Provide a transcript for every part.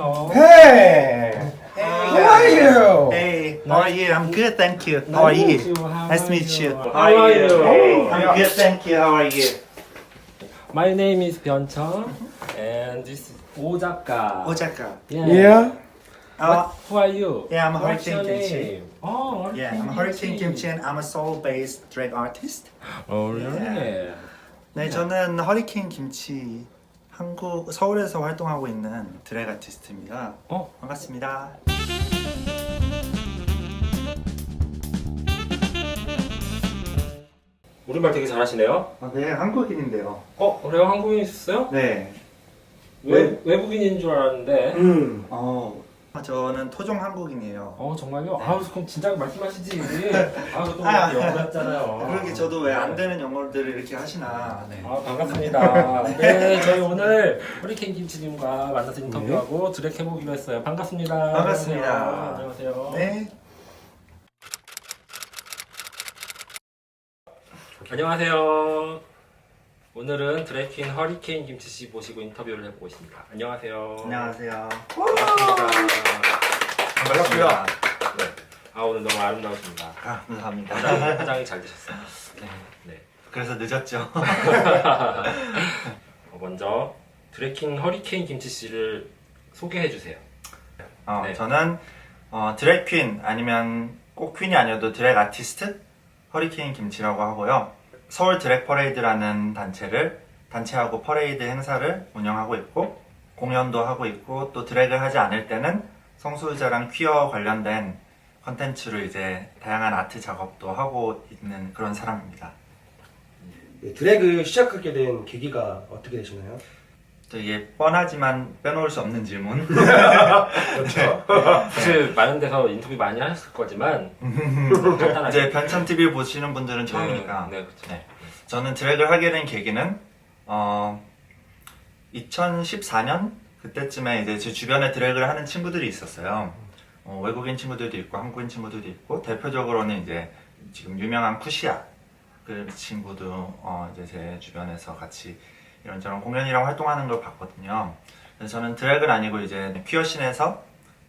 안녕하세요. Hey! How are you? Hey, how are you? I'm good, thank you. How are you? Nice to meet you. How are you? Hey, I'm good, thank you. How are you? My name is Byung-chun and this is Oh 작가. Ojaka. Yeah? Who are you? Yeah, I'm What's Hurricane your Kimchi. name? Oh, Yeah, I'm Hurricane Kimchi and I'm a soul-based drag artist. Oh, really? Yeah. 네, 저는 허리케인 김치 한국 서울에서 활동하고 있는 드래그 아티스트입니다. 반갑습니다. 우리말 되게 잘하시네요. 네, 한국인인데요. 그래요? 한국인이셨어요? 네. 외국인인 줄 알았는데. 저는 토종 한국인이에요. 정말요? 그럼 진작 말씀하시지. 또 아, 영어였잖아요. 그러게 저도 왜 안 되는 영어들을 이렇게 하시나. 네. 반갑습니다. 네, 저희 오늘 허리케인 김치님과 만나서 인터뷰하고 드랙 해보기로 했어요. 반갑습니다. 반갑습니다. 안녕하세요. 네. 안녕하세요. 오늘은 드래퀸 허리케인 김치씨 모시고 인터뷰를 해보고 있습니다. 안녕하세요. 안녕하세요. 반갑습니다. 네. 오늘 너무 아름다우십니다. 감사합니다. 화장이 잘 되셨어요. 네. 그래서 늦었죠. 먼저 드래퀸 허리케인 김치씨를 소개해 주세요. 네. 저는 드래ግ 퀸 아니면 꼭 퀸이 아니어도 드래그 아티스트 허리케인 김치라고 하고요. 서울 드래그 퍼레이드라는 단체하고 퍼레이드 행사를 운영하고 있고 공연도 하고 있고 또 드래그를 하지 않을 때는 성소유자랑 퀴어 관련된 컨텐츠로 이제 다양한 아트 작업도 하고 있는 그런 사람입니다. 네, 드래그 시작하게 된 계기가 어떻게 되시나요? 되게 뻔하지만 빼놓을 수 없는 질문. 그렇죠. 사실 많은 데서 인터뷰 많이 하셨을 거지만 간단하게. 이제 변천TV 보시는 분들은 처음이니까. 네, 그렇죠. 네. 저는 드래그를 하게 된 계기는 2014년 그때쯤에 이제 제 주변에 드래그를 하는 친구들이 있었어요. 외국인 친구들도 있고 한국인 친구들도 있고 대표적으로는 이제 지금 유명한 쿠시아 그 친구도 이제 제 주변에서 같이 이런저런 공연이랑 활동하는 걸 봤거든요. 그래서 저는 드래그는 아니고 이제 퀴어씬에서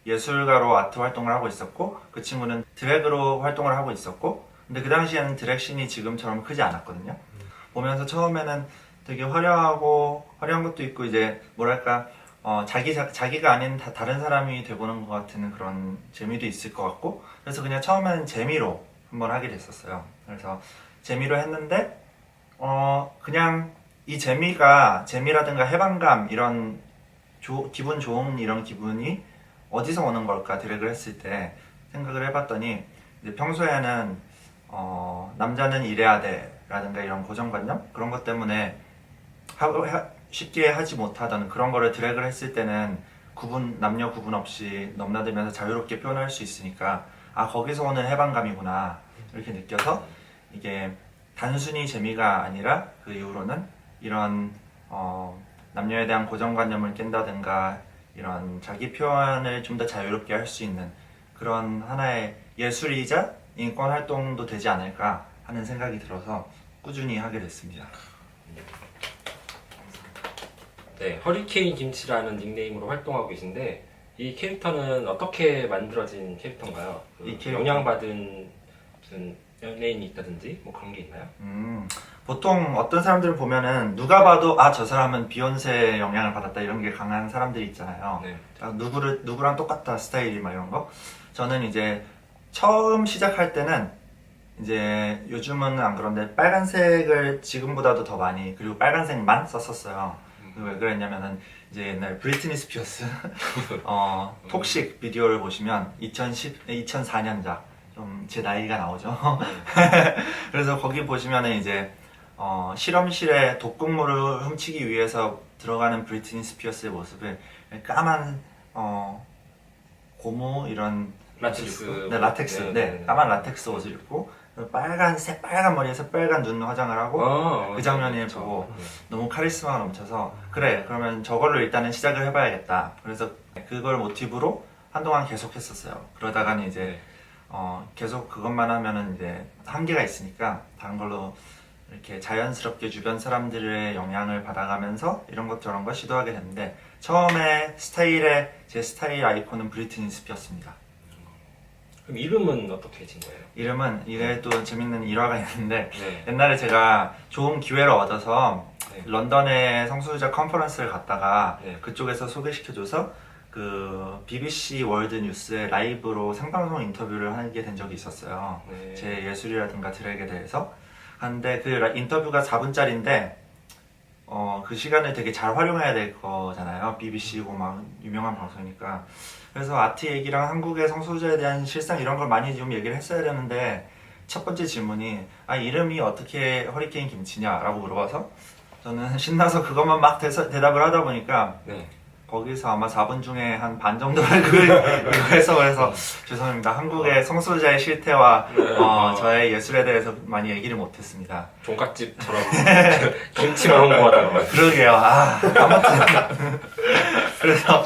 예술가로 아트 활동을 하고 있었고 그 친구는 드래그로 활동을 하고 있었고 근데 그 당시에는 드래그 씬이 지금처럼 크지 않았거든요. 보면서 처음에는 되게 화려한 것도 있고 이제 뭐랄까 자기가 아닌 다른 사람이 돼보는 것 같은 그런 재미도 있을 것 같고 그래서 그냥 처음에는 재미로 한번 하게 됐었어요. 그래서 재미로 했는데 그냥 이 재미라든가 해방감 이런 기분 좋은 이런 기분이 어디서 오는 걸까 드래그를 했을 때 생각을 해봤더니 이제 평소에는 남자는 이래야 돼 라든가 이런 고정관념 그런 것 때문에 쉽게 하지 못하던 그런 거를 드래그를 했을 때는 남녀 구분 없이 넘나들면서 자유롭게 표현할 수 있으니까 거기서 오는 해방감이구나 이렇게 느껴서 이게 단순히 재미가 아니라 그 이후로는 이런 남녀에 대한 고정관념을 깬다든가 이런 자기 표현을 좀 더 자유롭게 할 수 있는 그런 하나의 예술이자 인권 활동도 되지 않을까 하는 생각이 들어서 꾸준히 하게 됐습니다. 네, 허리케인 김치라는 닉네임으로 활동하고 계신데 이 캐릭터는 어떻게 만들어진 캐릭터인가요? 이 캐릭터? 영향받은 무슨 연예인이 있다든지 뭐 그런 게 있나요? 보통 어떤 사람들을 보면은 누가 봐도 저 사람은 비욘세 영향을 받았다 이런 게 강한 사람들이 있잖아요. 네. 누구랑 똑같다 스타일이 막 이런 거. 저는 이제 처음 시작할 때는 이제 요즘은 안 그런데 빨간색을 지금보다도 더 많이 그리고 빨간색만 썼었어요. 왜 그랬냐면은 이제 옛날 브리트니 스피어스 톡식 비디오를 보시면 2004년작 좀 제 나이가 나오죠. 그래서 거기 보시면은 이제 실험실에 독극물을 훔치기 위해서 들어가는 브리트니 스피어스의 모습을 까만 고무 이런 라텍스. 라텍스. 네, 까만 라텍스 옷을 입고 빨간 머리에서 빨간 눈 화장을 하고 그 장면을 보고 너무 카리스마가 넘쳐서 그래 그러면 저걸로 일단은 시작을 해봐야겠다. 그래서 그걸 모티브로 한동안 계속 했었어요. 그러다가는 이제 계속 그것만 하면은 이제 한계가 있으니까 다른 걸로 이렇게 자연스럽게 주변 사람들의 영향을 받아가면서 이런 것 저런 거 시도하게 됐는데 처음에 제 스타일 아이콘은 브리트니 스피어스입니다. 그럼 이름은 어떻게 진 거예요? 이름은 이게 또 재밌는 일화가 있는데 네. 옛날에 제가 좋은 기회를 얻어서 네. 런던에 성소유자 컨퍼런스를 갔다가 네. 그쪽에서 소개시켜줘서 그 BBC 월드 뉴스에 라이브로 생방송 인터뷰를 하게 된 적이 있었어요. 네. 제 예술이라든가 드랙에 대해서. 근데 그 인터뷰가 4분짜리인데 그 시간을 되게 잘 활용해야 될 거잖아요. BBC고 막 유명한 방송이니까. 그래서 아트 얘기랑 한국의 성소유자에 대한 실상 이런 걸 많이 좀 얘기를 했어야 되는데 첫 번째 질문이 이름이 어떻게 허리케인 김치냐라고 물어봐서 저는 신나서 그것만 막 대답을 하다 보니까 네. 거기서 아마 4분 중에 한 반 정도를 그거 해서 그래서 죄송합니다. 한국의 성소유자의 실태와 저의 예술에 대해서 많이 얘기를 못했습니다. 종갓집처럼 김치만 홍보하다가. 그러게요. 아무튼 그래서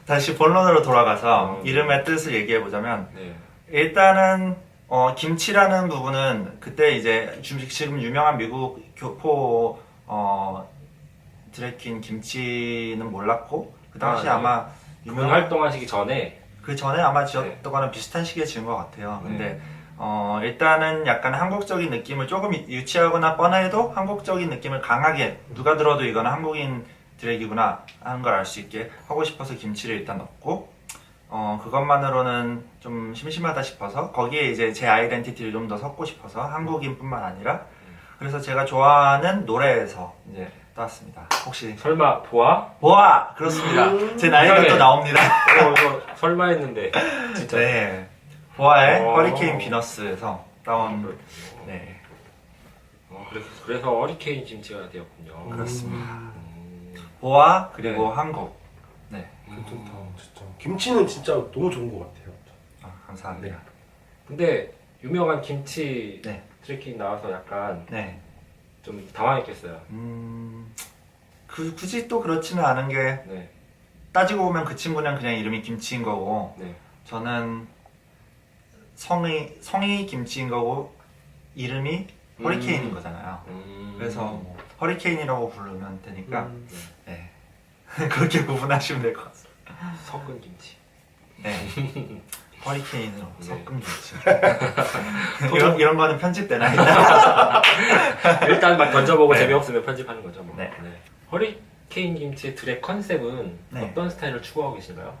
다시 본론으로 돌아가서 이름의 뜻을 얘기해 보자면 네. 일단은 김치라는 부분은 그때 이제 지금 유명한 미국 교포 드래퀸 김치는 몰랐고 그 당시 네. 아마 군 활동하시기 전에 그 전에 아마 지었거나 비슷한 시기에 지은 것 같아요. 근데 네. 일단은 약간 한국적인 느낌을 조금 유치하거나 뻔해도 한국적인 느낌을 강하게 누가 들어도 이거는 한국인 드랙이구나 하는 걸 알 수 있게 하고 싶어서 김치를 일단 넣고 그것만으로는 좀 심심하다 싶어서 거기에 이제 제 아이덴티티를 좀 더 섞고 싶어서 한국인뿐만 아니라 그래서 제가 좋아하는 노래에서 이제 따왔습니다. 혹시 설마 보아? 보아 그렇습니다. 제 나이가 이상해. 또 나옵니다. 이거 설마 했는데 진짜. 네, 보아의 오. 허리케인 비너스에서 따온 네 그래서 허리케인 김치가 되었군요. 그렇습니다. 음. 보아 그리고 한국. 네, 괜찮다 진짜. 김치는 진짜 너무 좋은 것 같아요. 감사합니다. 근데 유명한 김치 네. 트래킹 나와서 약간 네. 좀 당황했겠어요. 굳이 또 그렇지는 않은 게 네. 따지고 보면 그 친구는 그냥 이름이 김치인 거고 네. 저는 성이 김치인 거고 이름이 허리케인인 거잖아요. 그래서 뭐 허리케인이라고 부르면 되니까 네. 그렇게 구분하시면 될 것 같습니다. 섞은 김치. 네. 허리케인으로 네. 섞은 김치. 이런 거는 편집되나요? 일단 막 던져보고 네. 재미없으면 편집하는 거죠. 뭐. 네. 허리케인 김치의 드랙 컨셉은 네. 어떤 스타일을 추구하고 계신가요?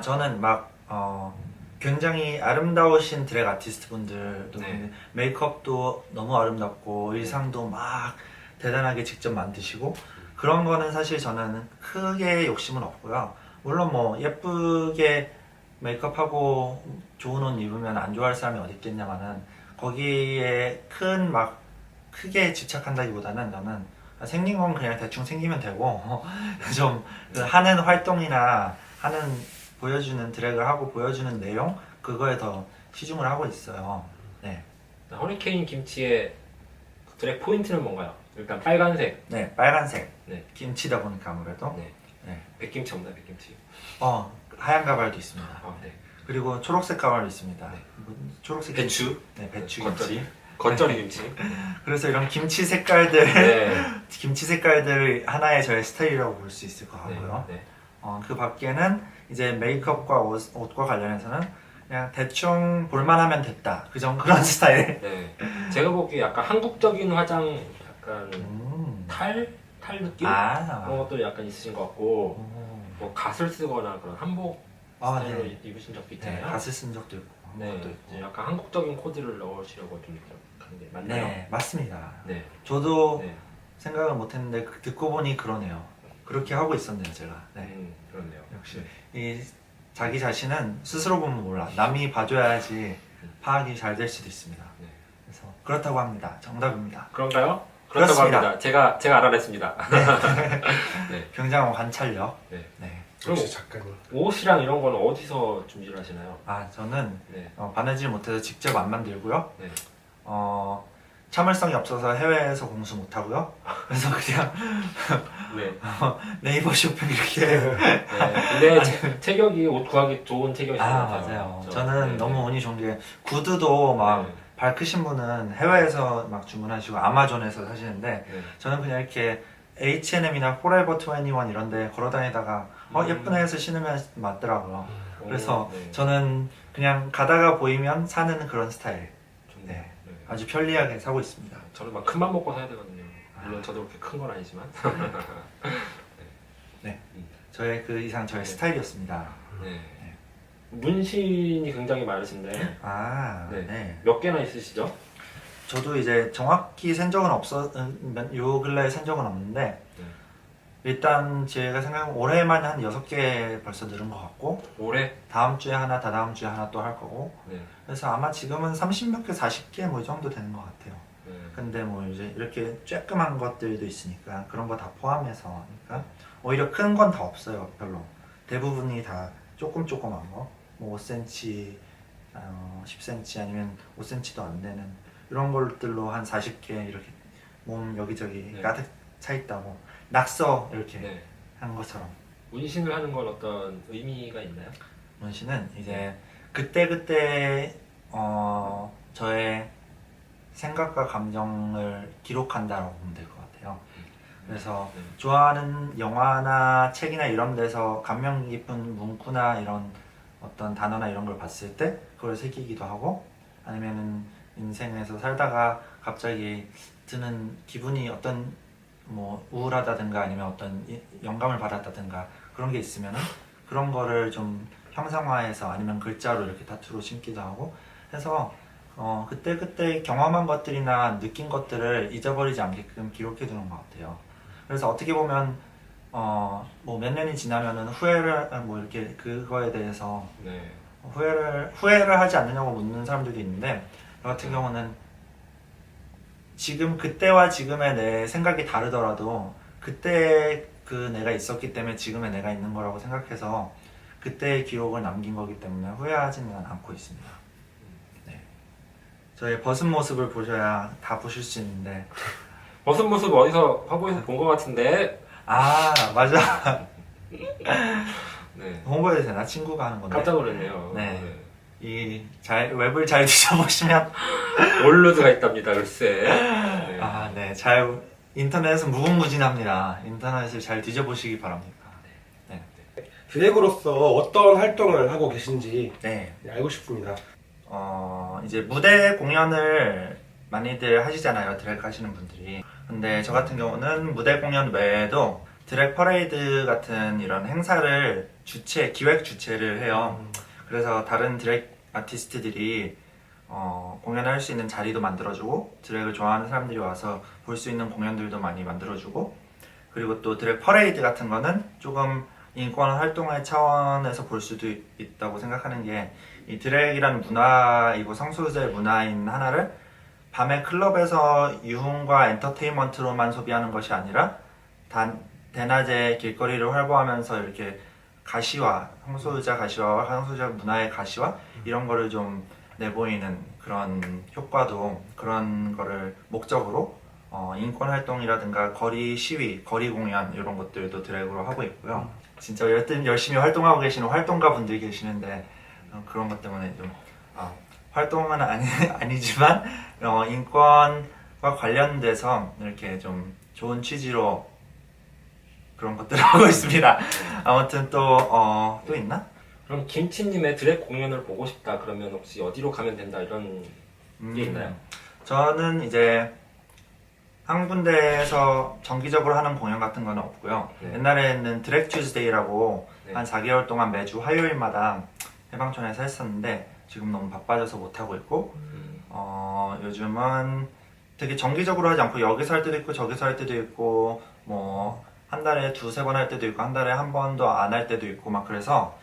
저는 막 굉장히 아름다우신 드랙 아티스트 분들도 네. 메이크업도 너무 아름답고 의상도 막 대단하게 직접 만드시고 그런 거는 사실 저는 크게 욕심은 없고요. 물론 뭐 예쁘게 메이크업하고 좋은 옷 입으면 안 좋아할 사람이 어디 있겠냐마는 거기에 크게 집착한다기보다는 저는 생긴 건 그냥 대충 생기면 되고 좀 그 하는 활동이나 보여주는 드랙을 하고 보여주는 내용 그거에 더 치중을 하고 있어요. 네, 허리케인 김치의 드랙 포인트는 뭔가요? 일단 빨간색. 네 빨간색 네. 김치다 보니까 아무래도 네. 네. 백김치 없나요? 백김치. 하얀 가발도 있습니다. 네. 그리고 초록색 가발도 있습니다. 네. 초록색 배추. 네, 배추 겉절이. 김치. 겉절이 김치. 그래서 이런 김치 색깔들 네. 김치 색깔들 하나의 저의 스타일이라고 볼 수 있을 것 같고요. 네. 그 밖에는 이제 메이크업과 옷과 관련해서는 그냥 대충 볼만하면 됐다. 그런 스타일. 네. 제가 보기에 약간 한국적인 화장, 약간 탈 느낌? 그런 것도 약간 있으신 것 같고, 뭐 갓을 쓰거나 그런 한복 스타일로 네. 입으신 적도 네, 있잖아요. 갓을 쓴 적도 있고. 네. 것도 있고. 이제 약간 한국적인 코드를 넣으시려고 좀 하는 게 맞나요? 네, 맞습니다. 네. 저도 네. 생각을 못했는데 듣고 보니 그러네요. 그렇게 하고 있었네요, 제가. 네. 그렇네요. 역시 이 자기 자신은 스스로 보면 몰라. 남이 봐줘야지 파악이 잘 될 수도 있습니다. 네. 그래서 그렇다고 합니다. 정답입니다. 그런가요? 그렇다고 그렇습니다. 합니다. 제가 알아냈습니다. 네. 굉장한 관찰력. 네. 네. 역시 작가님. 옷이랑 이런 거는 어디서 준비를 하시나요? 저는 네. 바느질 못해서 직접 안 만들고요. 네. 참을성이 없어서 해외에서 공수 못하고요. 그래서 그냥 네. 네이버 쇼핑 이렇게. 네. 근데 체격이 옷 구하기 좋은 체격이신 것 같아요. 맞아요. 그렇죠? 저는 네. 너무 운이 좋은 게 구두도 막 네. 밝으신 분은 해외에서 막 주문하시고 아마존에서 사시는데 네. 저는 그냥 이렇게 H&M이나 Forever 21 이런 데 걸어다니다가 예쁘네 해서 신으면 맞더라고요. 그래서 네. 저는 그냥 가다가 보이면 사는 그런 스타일. 좋네요. 네. 네. 아주 편리하게 사고 있습니다. 저는 막 큰 맘 먹고 사야 되거든요. 물론 저도 그렇게 큰 건 아니지만. 네. 저의 그 이상 저의 스타일이었습니다. 네. 문신이 굉장히 많으신데 아, 네. 네. 몇 개나 있으시죠? 저도 이제 정확히 센 적은 요 근래에 센 적은 없는데 네. 일단 제가 생각하면 올해만 한 6개 벌써 늘은 것 같고 올해? 다음 주에 하나, 다다음 주에 하나 또 할 거고 네. 그래서 아마 지금은 30몇 개, 40개 뭐 이 정도 되는 것 같아요. 네. 근데 뭐 이제 이렇게 쬐끔한 것들도 있으니까 그런 거 다 포함해서 하니까 오히려 큰 건 다 없어요. 별로. 대부분이 다 조그만 거. 뭐 5cm, 10cm 아니면 5cm도 안 되는 이런 것들로 한 40개 이렇게 몸 여기저기 네. 가득 차 있다고 낙서 이렇게 네. 한 것처럼. 문신을 하는 건 어떤 의미가 있나요? 문신은 이제 그때 저의 생각과 감정을 기록한다고 보면 될 것 같아요. 그래서 네. 좋아하는 영화나 책이나 이런 데서 감명 깊은 문구나 이런 어떤 단어나 이런 걸 봤을 때 그걸 새기기도 하고 아니면은 인생에서 살다가 갑자기 드는 기분이 어떤 뭐 우울하다든가 아니면 어떤 영감을 받았다든가 그런 게 있으면은 그런 거를 좀 형상화해서 아니면 글자로 이렇게 타투로 심기도 하고 해서 그때 경험한 것들이나 느낀 것들을 잊어버리지 않게끔 기록해 두는 것 같아요. 그래서 어떻게 보면 뭐 몇 년이 지나면은 후회를 뭐 이렇게 그거에 대해서 네. 후회를 하지 않느냐고 묻는 사람들도 있는데 저 같은 경우는 지금 그때와 지금의 내 생각이 다르더라도 그때 그 내가 있었기 때문에 지금의 내가 있는 거라고 생각해서 그때의 기록을 남긴 거기 때문에 후회하지는 않고 있습니다. 네. 저의 벗은 모습을 보셔야 다 보실 수 있는데 벗은 모습 어디서 화보에서 본 것 같은데. 아 맞아. 네. 홍보해도 되나? 친구가 하는 건데 깜짝 놀랐네요. 네. 웹을 잘 뒤져보시면 올루드가 있답니다. 글쎄. 네. 아, 네. 잘 인터넷은 무궁무진합니다. 인터넷을 잘 뒤져보시기 바랍니다. 네. 드래그로서 어떤 활동을 하고 계신지 네. 알고 싶습니다. 이제 무대 공연을 많이들 하시잖아요. 드래그 하시는 분들이. 근데 저 같은 경우는 무대 공연 외에도 드래그 퍼레이드 같은 이런 행사를 기획 주최를 해요. 그래서 다른 드래그 아티스트들이 공연할 수 있는 자리도 만들어주고 드래그를 좋아하는 사람들이 와서 볼 수 있는 공연들도 많이 만들어주고 그리고 또 드래그 퍼레이드 같은 거는 조금 인권 활동의 차원에서 볼 수도 있다고 생각하는 게 이 드래그라는 문화이고 성소수자의 문화인 하나를 밤에 클럽에서 유흥과 엔터테인먼트로만 소비하는 것이 아니라 대낮에 길거리를 활보하면서 이렇게 가시화, 성소수자 가시화와 성소수자 문화의 가시화 이런 거를 좀 내보이는 그런 효과도 그런 거를 목적으로 인권 활동이라든가 거리 시위, 거리 공연 이런 것들도 드래그로 하고 있고요. 진짜 열심히 활동하고 계시는 활동가 분들이 계시는데 그런 것 때문에 좀 활동은 아니지만 인권과 관련돼서 이렇게 좀 좋은 취지로 그런 것들을 하고 있습니다. 아무튼 또 있나? 그럼 김치님의 드랙 공연을 보고 싶다 그러면 혹시 어디로 가면 된다 이런 게 있나요? 저는 이제 한 군데에서 정기적으로 하는 공연 같은 건 없고요. 네. 옛날에는 드랙 튜즈데이라고 네. 한 4개월 동안 매주 화요일마다 해방촌에서 했었는데 지금 너무 바빠져서 못하고 있고 요즘은 되게 정기적으로 하지 않고 여기서 할 때도 있고 저기서 할 때도 있고 뭐 한 달에 2-3번 할 때도 있고 한 달에 한 번도 안 할 때도 있고 막 그래서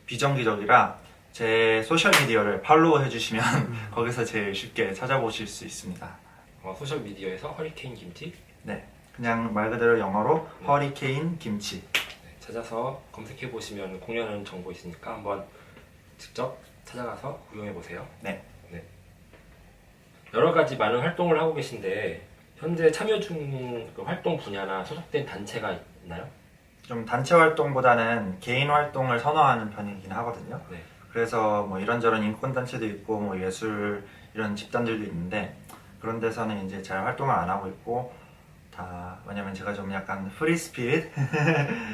비정기적이라 제 소셜미디어를 팔로우 해주시면 거기서 제일 쉽게 찾아보실 수 있습니다. 소셜미디어에서 허리케인 김치 네, 그냥 말 그대로 영어로 허리케인 김치. 네, 찾아서 검색해 보시면 공연하는 정보 있으니까 한번 직접 찾아가서 구경해 보세요. 네. 여러 가지 많은 활동을 하고 계신데 현재 참여 중인 그 활동 분야나 소속된 단체가 있나요? 좀 단체 활동보다는 개인 활동을 선호하는 편이긴 하거든요. 네. 그래서 뭐 이런저런 인권 단체도 있고 뭐 예술 이런 집단들도 있는데 그런 데서는 이제 잘 활동을 안 하고 있고 다 왜냐면 제가 좀 약간 프리 스피릿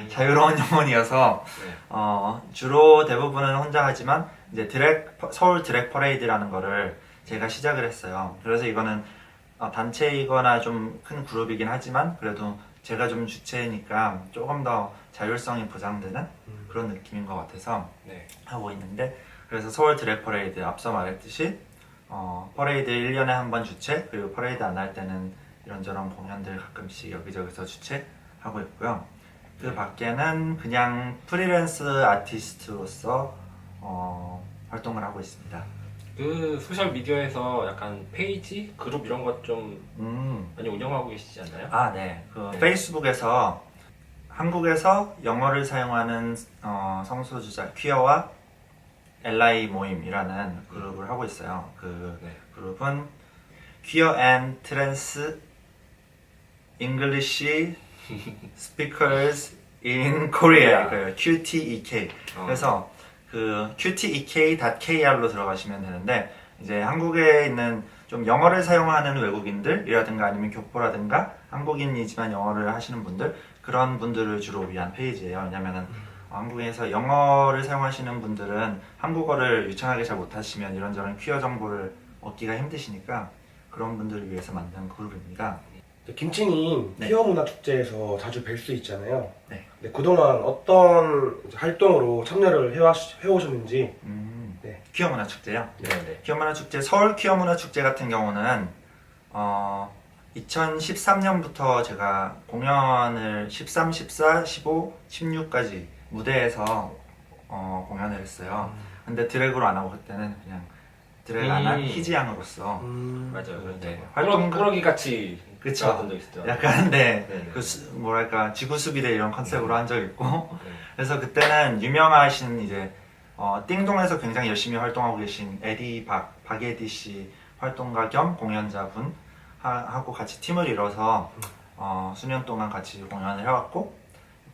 자유로운 영혼이어서 주로 대부분은 혼자 하지만 이제 서울 드랙 퍼레이드라는 거를 제가 시작을 했어요. 그래서 이거는 단체이거나 좀 큰 그룹이긴 하지만 그래도 제가 좀 주체니까 조금 더 자율성이 보장되는 그런 느낌인 것 같아서 네. 하고 있는데 그래서 서울 드랙 퍼레이드 앞서 말했듯이 퍼레이드 1년에 한 번 주최 그리고 퍼레이드 안 할 때는 이런저런 공연들 가끔씩 여기저기서 주최하고 있고요. 그 밖에는 그냥 프리랜스 아티스트로서 활동을 하고 있습니다. 그 소셜 미디어에서 약간 페이지, 그룹 이런 것 좀 많이 운영하고 계시지 않나요? 아, 네. 네. 페이스북에서 한국에서 영어를 사용하는 성소수자 퀴어와 LI 모임이라는 그룹을 하고 있어요. 그 네. 그룹은 Queer and Trans English Speakers in Korea, 그 QTEK. 그래서 그 qtek.kr로 들어가시면 되는데 이제 한국에 있는 좀 영어를 사용하는 외국인들이라든가 아니면 교포라든가 한국인이지만 영어를 하시는 분들 그런 분들을 주로 위한 페이지예요. 왜냐면은 한국에서 영어를 사용하시는 분들은 한국어를 유창하게 잘 못하시면 이런저런 퀴어 정보를 얻기가 힘드시니까 그런 분들을 위해서 만든 그룹입니다. 김치님 네. 퀴어 문화 축제에서 자주 뵐 수 있잖아요. 네. 네, 그동안 어떤 활동으로 참여를 해오셨는지. 네. 퀴어 문화 축제요. 네. 퀴어 문화 축제 서울 퀴어 문화 축제 같은 경우는 2013년부터 제가 공연을 13, 14, 15, 16까지 무대에서 공연을 했어요. 근데 드래그로 안 하고 그때는 그냥 드래그 안 한 희지 양으로서 맞아요. 네. 꾸러기 같이 그쵸. 나왔던 적 있었죠. 약간 네. 네네. 뭐랄까 지구수비대 이런 컨셉으로 한 적 있고 네. 그래서 그때는 유명하신 이제 띵동에서 굉장히 열심히 활동하고 계신 에디 박예디 씨 활동가 겸 공연자분 하고 같이 팀을 이뤄서 수년 동안 같이 공연을 해왔고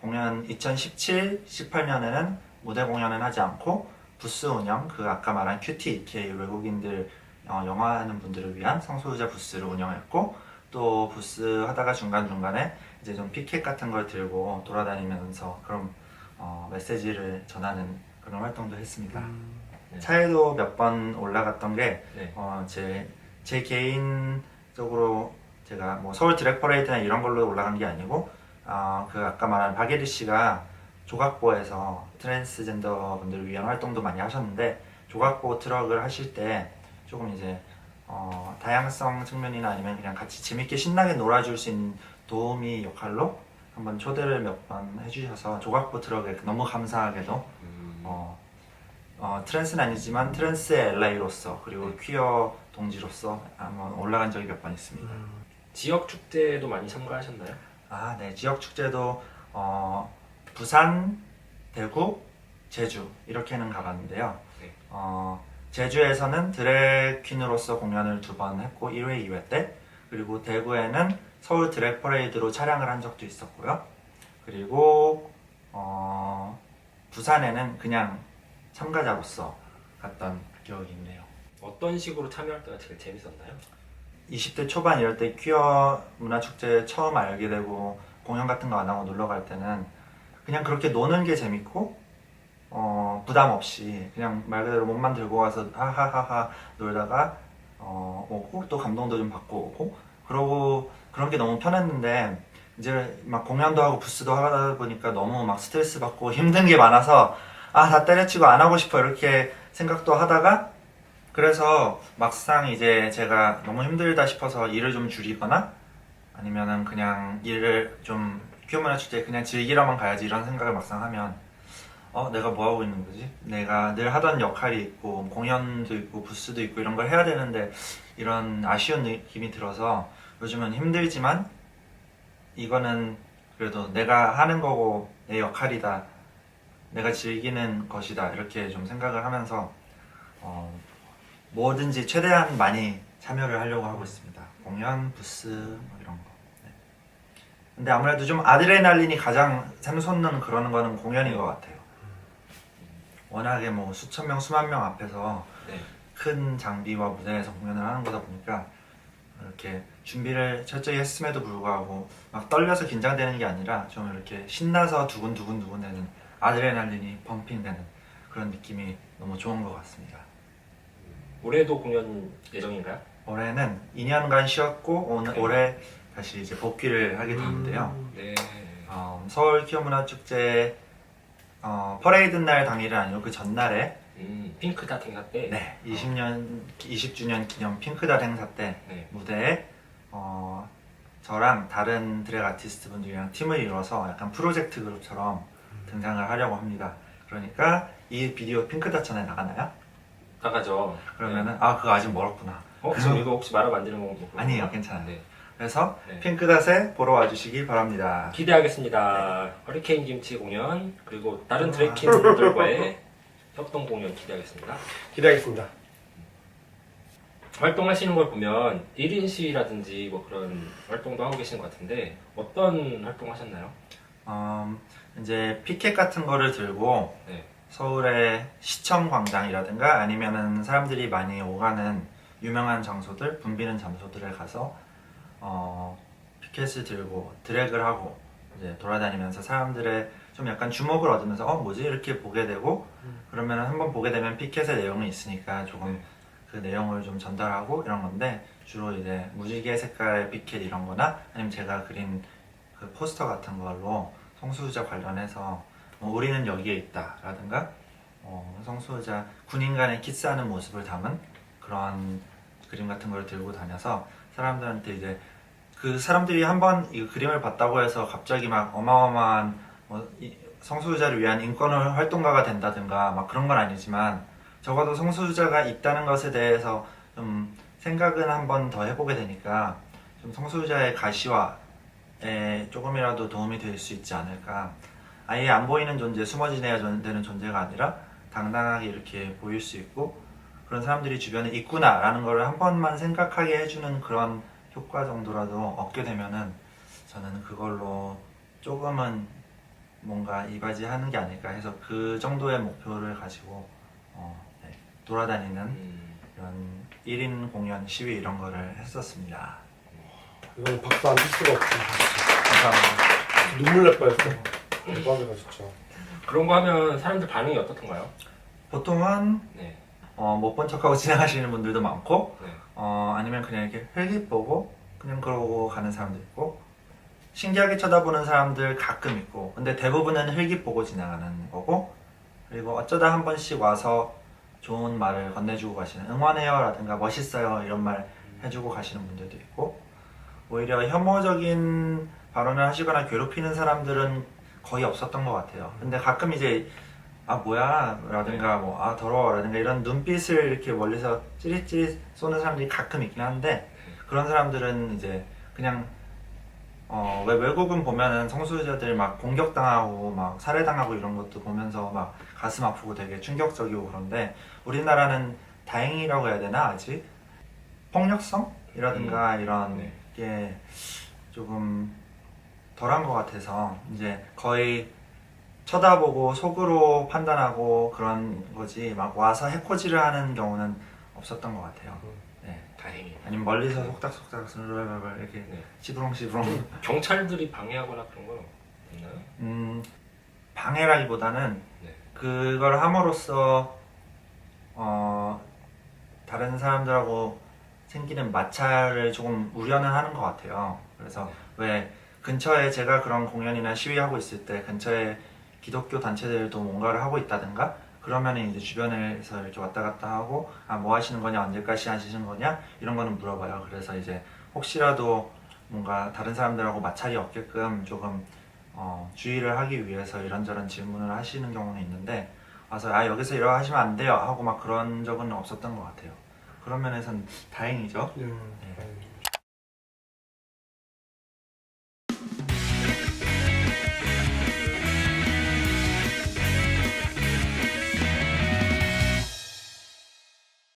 공연 2017, 18년에는 무대 공연은 하지 않고 부스 운영 그 아까 말한 QTEK 외국인들 영화하는 분들을 위한 성소유자 부스를 운영했고 또 부스 하다가 중간중간에 이제 좀 피켓 같은 걸 들고 돌아다니면서 그런 메시지를 전하는 그런 활동도 했습니다. 네. 차에도 몇 번 올라갔던 게 네. 제 개인적으로 제가 뭐 서울 드랙 퍼레이드나 이런 걸로 올라간 게 아니고 그 아까 말한 박예리 씨가 조각보에서 트랜스젠더 분들을 위한 활동도 많이 하셨는데 조각보 트럭을 하실 때 조금 이제 다양성 측면이나 아니면 그냥 같이 재밌게 신나게 놀아줄 수 있는 도우미 역할로 한번 초대를 몇 번 해주셔서 조각보 트럭에 너무 감사하게도 트랜스는 아니지만 트랜스의 LA로서 그리고 퀴어 동지로서 한번 올라간 적이 몇 번 있습니다. 지역 축제도 많이 참가하셨나요? 아, 네. 지역 축제도 부산, 대구, 제주 이렇게는 가봤는데요. 네. 제주에서는 드래ግ 퀸으로서 공연을 2번 했고 1회, 2회 때 그리고 대구에는 서울 드래ግ 퍼레이드로 촬영을 한 적도 있었고요. 그리고 부산에는 그냥 참가자로서 갔던 기억이 있네요. 어떤 식으로 참여할 때가 제일 재밌었나요? 20대 초반 이럴 때 퀴어 문화축제 처음 알게 되고 공연 같은 거 안 하고 놀러 갈 때는 그냥 그렇게 노는 게 재밌고 부담 없이 그냥 말 그대로 몸만 들고 가서 하하하하 놀다가 오고 또 감동도 좀 받고 오고 그러고 그런 게 너무 편했는데 이제 막 공연도 하고 부스도 하다 보니까 너무 막 스트레스 받고 힘든 게 많아서 다 때려치고 안 하고 싶어 이렇게 생각도 하다가 그래서 막상 이제 제가 너무 힘들다 싶어서 일을 좀 줄이거나 아니면은 그냥 일을 좀 퀴어 문화 축제 그냥 즐기러만 가야지 이런 생각을 막상 하면 내가 뭐 하고 있는 거지? 내가 늘 하던 역할이 있고 공연도 있고 부스도 있고 이런 걸 해야 되는데 이런 아쉬운 느낌이 들어서 요즘은 힘들지만 이거는 그래도 내가 하는 거고 내 역할이다 내가 즐기는 것이다 이렇게 좀 생각을 하면서 뭐든지 최대한 많이 참여를 하려고 하고 있습니다. 공연, 부스 뭐 이런 거. 네. 근데 아무래도 좀 아드레날린이 가장 샘솟는 그런 거는 공연인 것 같아요. 워낙에 뭐 수천 명, 수만 명 앞에서 네. 큰 장비와 무대에서 공연을 하는 거다 보니까 이렇게 준비를 철저히 했음에도 불구하고 막 떨려서 긴장되는 게 아니라 좀 이렇게 신나서 두근두근 되는 아드레날린이 펌핑되는 그런 느낌이 너무 좋은 것 같습니다. 올해도 공연 예정인가요? 올해는 2년간 쉬었고 올해 다시 이제 복귀를 하게 되는데요. 네. 서울 퀴어문화축제 퍼레이드 날 당일은 아니고 그 전날에 핑크닷 행사 때. 네, 20주년 기념 핑크닷 행사 때 네. 무대에 저랑 다른 드랙 아티스트 분들이랑 팀을 이뤄서 약간 프로젝트 그룹처럼 등장을 하려고 합니다. 그러니까 이 비디오 핑크닷 전에 나가나요? 나가죠. 그러면은 네. 그거 아직 멀었구나. 지금 이거 혹시 말하면 안 되는 건가요? 아니에요, 괜찮아요. 네. 그래서 네. 핑크닷에 보러 와주시길 바랍니다. 기대하겠습니다. 허리케인 김치 공연 그리고 다른 드래킹 분들과의 협동 공연 기대하겠습니다. 기대하겠습니다. 활동하시는 걸 보면 1인 시위라든지 뭐 그런 활동도 하고 계신 것 같은데 어떤 활동 하셨나요? 이제 피켓 같은 거를 들고 네. 서울의 시청 광장이라든가 아니면은 사람들이 많이 오가는 유명한 장소들, 붐비는 장소들에 가서 피켓을 들고 드랙을 하고 이제 돌아다니면서 사람들의 좀 약간 주목을 얻으면서 뭐지 이렇게 보게 되고 그러면 한번 보게 되면 피켓의 내용이 있으니까 조금 그 내용을 좀 전달하고 이런 건데 주로 이제 무지개 색깔의 피켓 이런 거나 아니면 제가 그린 그 포스터 같은 걸로 성소수자 관련해서 우리는 여기에 있다 라든가 성소수자 군인 간의 키스하는 모습을 담은 그런 그림 같은 걸 들고 다녀서 사람들한테 이제 그 사람들이 한번 이 그림을 봤다고 해서 갑자기 막 어마어마한 성소수자를 위한 인권 활동가가 된다든가 막 그런 건 아니지만 적어도 성소수자가 있다는 것에 대해서 좀 생각은 한번 더 해보게 되니까 좀 성소수자의 가시화에 조금이라도 도움이 될 수 있지 않을까. 아예 안 보이는 존재, 숨어 지내야 되는 존재가 아니라 당당하게 이렇게 보일 수 있고 그런 사람들이 주변에 있구나 라는 걸 한 번만 생각하게 해주는 그런 효과 정도라도 얻게 되면은 저는 그걸로 조금은 뭔가 이바지하는 게 아닐까 해서 그 정도의 목표를 가지고 네, 돌아다니는 이런 1인 공연, 시위 이런 거를 했었습니다. 이건 박수 안 칠 수가 없지. 감사합니다. 눈물 날 뻔했어. 대박이다 진짜. 그런 거 하면 사람들 반응이 어떻던가요? 보통은 네. 못 본 척하고 지나가시는 분들도 많고 네. 아니면 그냥 이렇게 헬기 보고 그냥 그러고 가는 사람도 있고 신기하게 쳐다보는 사람들 가끔 있고 근데 대부분은 헬기 보고 지나가는 거고 그리고 어쩌다 한 번씩 와서 좋은 말을 건네주고 가시는 응원해요 라든가 멋있어요 이런 말 해주고 가시는 분들도 있고 오히려 혐오적인 발언을 하시거나 괴롭히는 사람들은 거의 없었던 것 같아요. 근데 가끔 이제 뭐야 라든가 더러워 라든가 이런 눈빛을 이렇게 멀리서 찌릿찌릿 쏘는 사람들이 가끔 있긴 한데 그런 사람들은 이제 그냥 왜 외국은 보면은 성소수자들 막 공격당하고 막 살해당하고 이런 것도 보면서 막 가슴 아프고 되게 충격적이고 그런데 우리나라는 다행이라고 해야 되나 아직 폭력성이라든가 이런 네. 게 조금 덜한 것 같아서 이제 거의 쳐다보고 속으로 판단하고 그런 거지 막 와서 해코지를 하는 경우는 없었던 것 같아요. 네. 다행히. 아니면 멀리서 속닥속닥 이렇게 네. 시부렁시부렁 경찰들이 방해하거나 그런 건 없나요? 방해라기보다는 네. 그걸 함으로써 다른 사람들하고 생기는 마찰을 조금 우려는 하는 것 같아요. 그래서 왜 근처에 제가 그런 공연이나 시위하고 있을 때 근처에 기독교 단체들도 뭔가를 하고 있다든가 그러면은 이제 주변에서 이렇게 왔다 갔다 하고 뭐 하시는 거냐 언제까지 하시는 거냐 이런 거는 물어봐요. 그래서 이제 혹시라도 뭔가 다른 사람들하고 마찰이 없게끔 조금 주의를 하기 위해서 이런저런 질문을 하시는 경우는 있는데 와서 여기서 이러 하시면 안 돼요 하고 막 그런 적은 없었던 것 같아요. 그런 면에서는 다행이죠. 네.